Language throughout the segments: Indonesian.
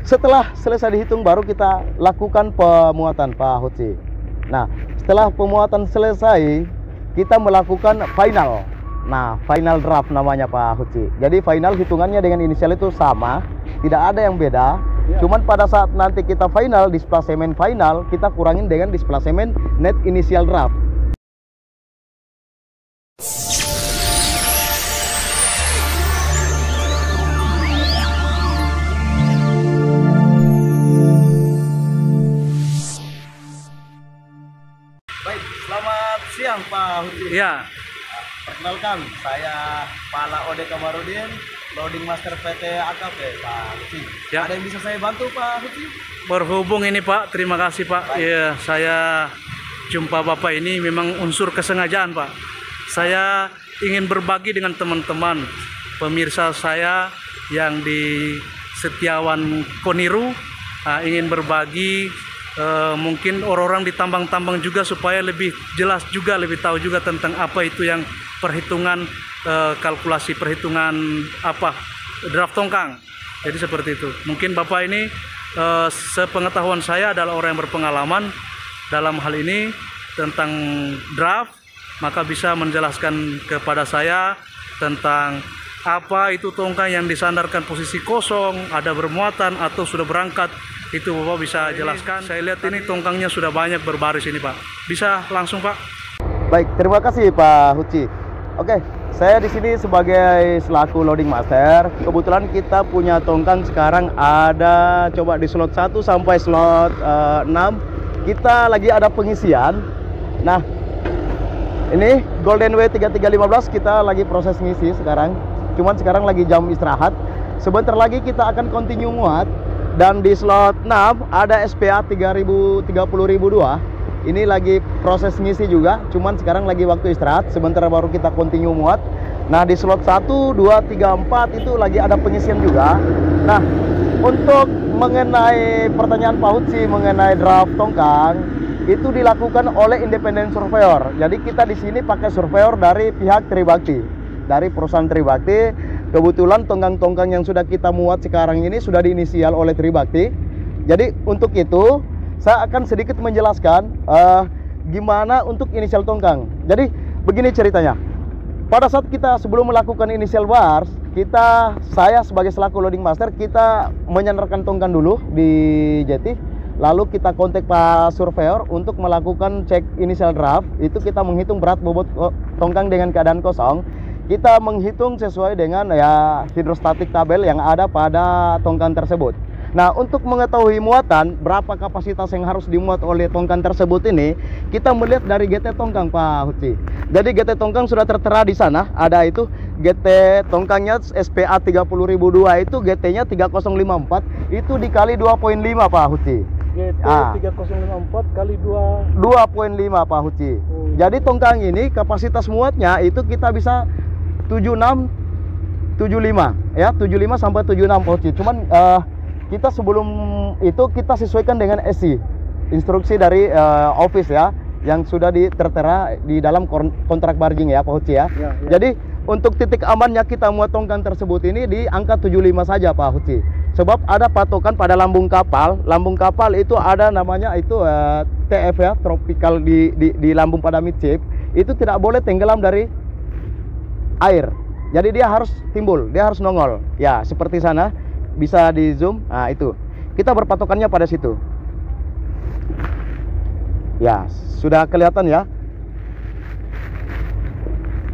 setelah selesai dihitung baru kita lakukan pemuatan Pak Hutsi. Nah, setelah pemuatan selesai, kita melakukan final. Nah, final draft namanya Pak Hutsi. Jadi final hitungannya dengan inisial itu sama, tidak ada yang beda. Cuman pada saat nanti kita final, displacement final, kita kurangin dengan displacement net initial draft. Baik, selamat siang Pak Hutsi. Ya, Perkenalkan, saya Pala Ode Kamarudin, Loading Master PT AKP, Pak Hutsi. Ya. Ada yang bisa saya bantu Pak Hutsi? berhubung ini Pak, terima kasih Pak. Ya, saya jumpa Bapak ini memang unsur kesengajaan Pak. Saya ingin berbagi dengan teman-teman pemirsa saya yang di Setiawan Koniru, ingin berbagi. Mungkin orang-orang di tambang-tambang juga supaya lebih jelas juga, lebih tahu juga tentang apa itu yang perhitungan, kalkulasi perhitungan apa draft tongkang. Jadi seperti itu. Mungkin Bapak ini sepengetahuan saya adalah orang yang berpengalaman dalam hal ini tentang draft, maka bisa menjelaskan kepada saya tentang apa itu tongkang yang disandarkan posisi kosong, ada bermuatan atau sudah berangkat. Itu Bapak bisa jelaskan. Saya lihat ini tongkangnya sudah banyak berbaris ini Pak. Bisa langsung Pak. Baik, terima kasih Pak Hutsi. Oke, saya di sini sebagai selaku loading master. Kebetulan kita punya tongkang sekarang ada coba di slot 1 sampai slot 6. Kita lagi ada pengisian. Nah, ini Golden W3315 kita lagi proses ngisi sekarang. Cuman sekarang lagi jam istirahat. Sebentar lagi kita akan continue muat. Dan di slot 6 ada SPA 30.002. Ini lagi proses ngisi juga, cuman sekarang lagi waktu istirahat. Sebentar baru kita continue muat. Nah, di slot 1, 2, 3, 4 itu lagi ada pengisian juga. Nah, untuk mengenai pertanyaan Pak Hutsi mengenai draft tongkang, itu dilakukan oleh independent surveyor. Jadi kita di sini pakai surveyor dari pihak Tribakti, dari perusahaan Tribakti. Kebetulan tongkang-tongkang yang sudah kita muat sekarang ini sudah diinisial oleh Tribakti. Jadi untuk itu saya akan sedikit menjelaskan gimana untuk inisial tongkang. Jadi begini ceritanya. Pada saat kita sebelum melakukan inisial bars, saya sebagai selaku loading master, kita menyandarkan tongkang dulu di jeti. Lalu kita kontak Pak Surveyor untuk melakukan cek inisial draft. Itu kita menghitung berat bobot tongkang dengan keadaan kosong. Kita menghitung sesuai dengan ya hidrostatik tabel yang ada pada tongkang tersebut. Nah, untuk mengetahui muatan berapa kapasitas yang harus dimuat oleh tongkang tersebut ini, kita melihat dari GT tongkang Pak Hutsi. Jadi GT tongkang sudah tertera di sana, ada itu GT tongkangnya SPA 30.002 itu GT-nya 3054 itu dikali 2.5 Pak Hutsi. GT 3054 kali 2 2.5 Pak Hutsi. Jadi tongkang ini kapasitas muatnya itu kita bisa 76 75 ya, 75 sampai 76 Pak Hutsi. Cuman kita sebelum itu kita sesuaikan dengan SI, instruksi dari office ya, yang sudah tertera di dalam kontrak barging ya Pak Hutsi ya. Jadi untuk titik amannya kita muat tongkang tersebut ini di angka 75 saja Pak Hutsi. Sebab ada patokan pada lambung kapal. Lambung kapal itu ada namanya itu TF ya, tropical di lambung pada midship. Itu tidak boleh tenggelam dari air. Jadi dia harus timbul, dia harus nongol. Ya, seperti sana. Bisa di zoom. Nah, itu. Kita berpatokannya pada situ. Ya, sudah kelihatan ya.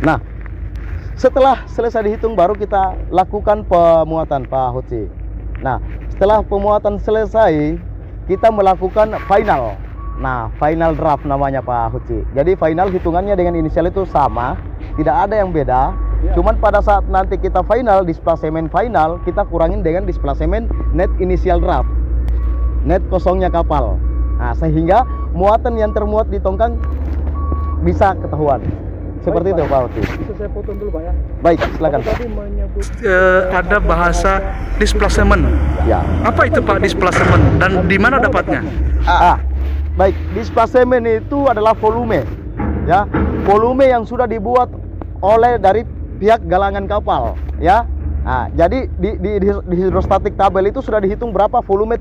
Nah, setelah selesai dihitung baru kita lakukan pemuatan Pak Hutsi. Nah, setelah pemuatan selesai, kita melakukan final. Nah, final draft namanya Pak Hutsi. Jadi final hitungannya dengan inisial itu sama, tidak ada yang beda. Cuman pada saat nanti kita final, displacement final, kita kurangin dengan displacement net initial draft, net kosongnya kapal. Nah, sehingga muatan yang termuat di tongkang bisa ketahuan. Seperti itu Pak Hutsi. Bisa saya potong dulu Pak ya? Baik, silakan. Tadi menyebut ada bahasa displacement. Ya. Apa itu Pak displacement dan di mana dapatnya? Baik, displacement itu adalah volume. Ya, volume yang sudah dibuat oleh dari pihak galangan kapal, ya. Nah, jadi di hidrostatik tabel itu sudah dihitung berapa volume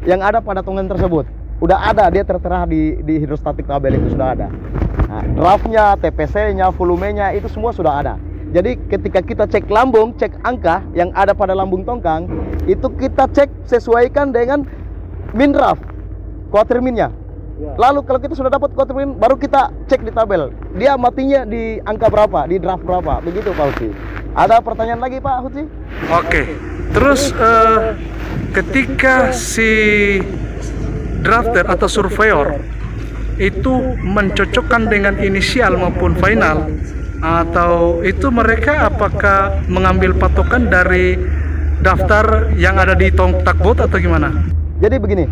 yang ada pada tongkang tersebut. Udah ada, dia tertera di hidrostatik tabel itu sudah ada. Nah, draftnya, TPC-nya, volumenya itu semua sudah ada. Jadi ketika kita cek lambung, cek angka yang ada pada lambung tongkang, itu kita cek sesuaikan dengan min draft, quarter minnya. Lalu kalau kita sudah dapat quarter min, baru kita cek di tabel. Dia matinya di angka berapa, di draft berapa, begitu Pak Huci. Ada pertanyaan lagi Pak Huci? Oke. Terus ketika si drafter atau surveyor itu mencocokkan dengan inisial maupun final, atau itu mereka apakah mengambil patokan dari daftar yang ada di tugboat atau gimana? Jadi begini,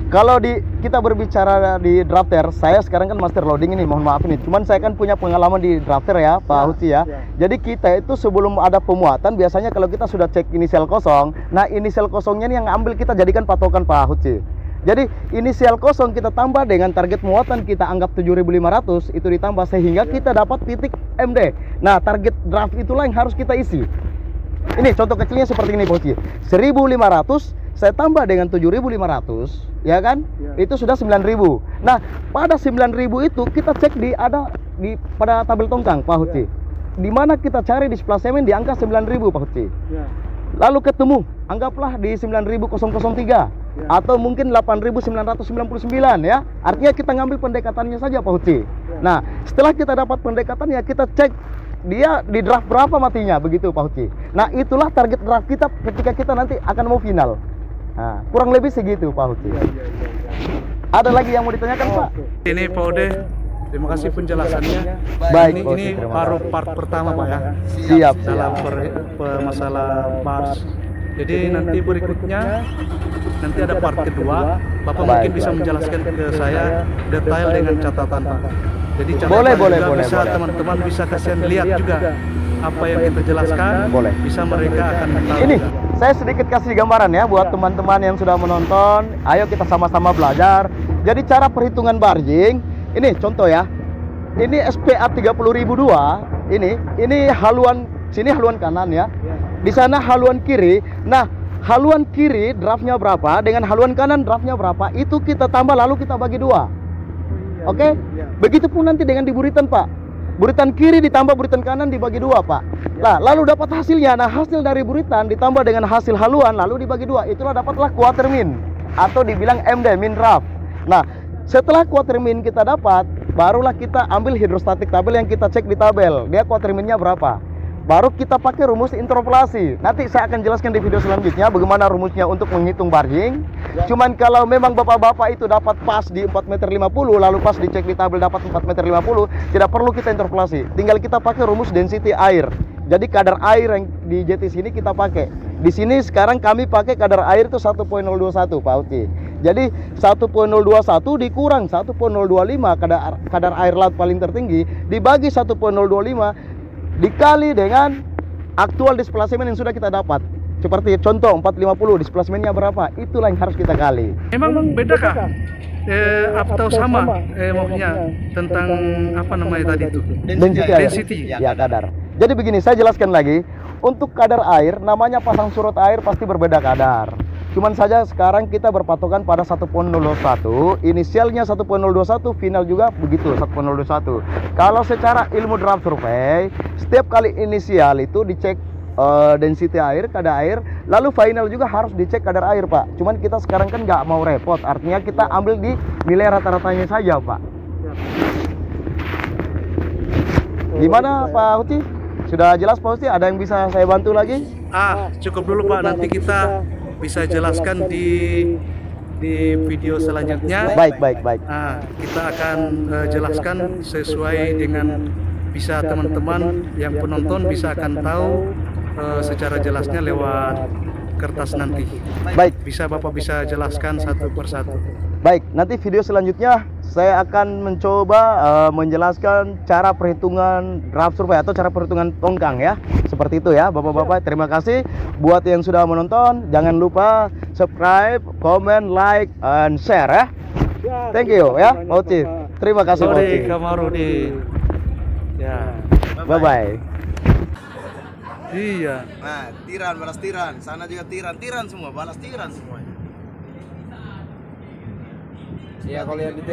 kalau kita berbicara di drafter, saya sekarang kan master loading ini, mohon maaf ini. Cuman saya kan punya pengalaman di drafter ya, Pak Huci ya. Jadi kita itu sebelum ada pemuatan, biasanya kalau kita sudah cek inisial kosong, nah inisial kosongnya ini yang ambil kita jadikan patokan Pak Huci. Jadi inisial kosong kita tambah dengan target muatan kita anggap 7.500, itu ditambah sehingga kita dapat titik MD. Nah target draft itulah yang harus kita isi. Ini contoh kecilnya seperti ini Pak Huci. 1.500 saya tambah dengan 7.500, ya kan? Itu sudah 9.000. Nah, pada 9.000 itu kita cek pada tabel tongkang, Pak Huci. Di mana kita cari displacement di angka 9.000, Pak Huci. Lalu ketemu, anggaplah di 9.003 atau mungkin 8.999 ya. Artinya kita ngambil pendekatannya saja, Pak Huci. Nah, setelah kita dapat pendekatannya, kita cek dia di draft berapa matinya, begitu Pak Huci. Nah, itulah target draft kita ketika kita nanti akan mau final. Nah, kurang lebih segitu Pak Huci. Ada lagi yang mau ditanyakan Pak? Ini Pak Ode, terima kasih penjelasannya. Baik, ini baru part pertama Pak ya. Siap. Dalam masalah bars. Jadi nanti berikutnya nanti ada part kedua. Bapak mungkin bisa menjelaskan ke saya detail dengan catatan Pak. Jadi catatan boleh, bisa teman-teman bisa kasihan lihat juga apa yang kita jelaskan. Boleh. Bisa mereka akan tahu. Ini saya sedikit kasih gambaran ya buat teman-teman yang sudah menonton. Ayo kita sama-sama belajar. Jadi cara perhitungan barging, ini contoh ya. Ini SPA 30.002. Ini haluan sini haluan kanan ya. Di sana haluan kiri. Nah, haluan kiri draftnya berapa dengan haluan kanan draftnya berapa? Itu kita tambah lalu kita bagi dua. Oke? Begitupun nanti dengan di buritan Pak. Buritan kiri ditambah buritan kanan dibagi dua Pak. Nah, lalu dapat hasilnya. Nah, hasil dari buritan ditambah dengan hasil haluan lalu dibagi dua. Itulah dapatlah quarter min atau dibilang MD, min draft. Nah, setelah quarter min kita dapat, barulah kita ambil hidrostatik tabel yang kita cek di tabel. Dia quarter minnya berapa? Baru kita pakai rumus interpolasi. Nanti saya akan jelaskan di video selanjutnya bagaimana rumusnya untuk menghitung barging. Cuman kalau memang bapak-bapak itu dapat pas di 4,50 meter, lalu pas dicek di tabel dapat 4,50 meter, tidak perlu kita interpolasi. Tinggal kita pakai rumus density air. Jadi kadar air yang di jeti sini kita pakai. Di sini sekarang kami pakai kadar air itu 1.021 Pak Uci. Jadi 1.021 dikurang 1.025 kadar air laut paling tertinggi dibagi 1.025 dikali dengan aktual displacement yang sudah kita dapat. Seperti contoh 450 displacementnya berapa? Itulah yang harus kita kali. Memang beda kah? Atau sama? Maksudnya tentang apa namanya tadi itu? Density. Ya, kadar. Jadi begini, saya jelaskan lagi. Untuk kadar air, namanya pasang surut air pasti berbeda kadar. Cuman saja sekarang kita berpatokan pada 1.021, inisialnya 1.021, final juga begitu 1.021. Kalau secara ilmu draft survey, setiap kali inisial itu dicek density air, kadar air, lalu final juga harus dicek kadar air Pak. Cuman kita sekarang kan nggak mau repot, artinya kita ambil di nilai rata-ratanya saja Pak. Gimana Pak Huci? Sudah jelas Pak Huci? Ada yang bisa saya bantu lagi? Cukup dulu Pak, nanti kita bisa jelaskan di video selanjutnya. Baik. Kita akan jelaskan sesuai dengan bisa teman-teman yang penonton bisa akan tahu secara jelasnya lewat kertas nanti. Baik. Bisa Bapak bisa jelaskan satu persatu. Baik, nanti video selanjutnya saya akan mencoba menjelaskan cara perhitungan draft survey atau cara perhitungan tongkang ya. Seperti itu ya Bapak-bapak. Terima kasih buat yang sudah menonton. Jangan lupa subscribe, comment, like, and share ya. Thank you ya Pak Uci. Terima kasih Pak Uci. Kamarudi. Ya. Bye-bye. Iya. Nah, tiran balas tiran, sana juga tiran, tiran semua, balas tiran semuanya. Ya kalau yang di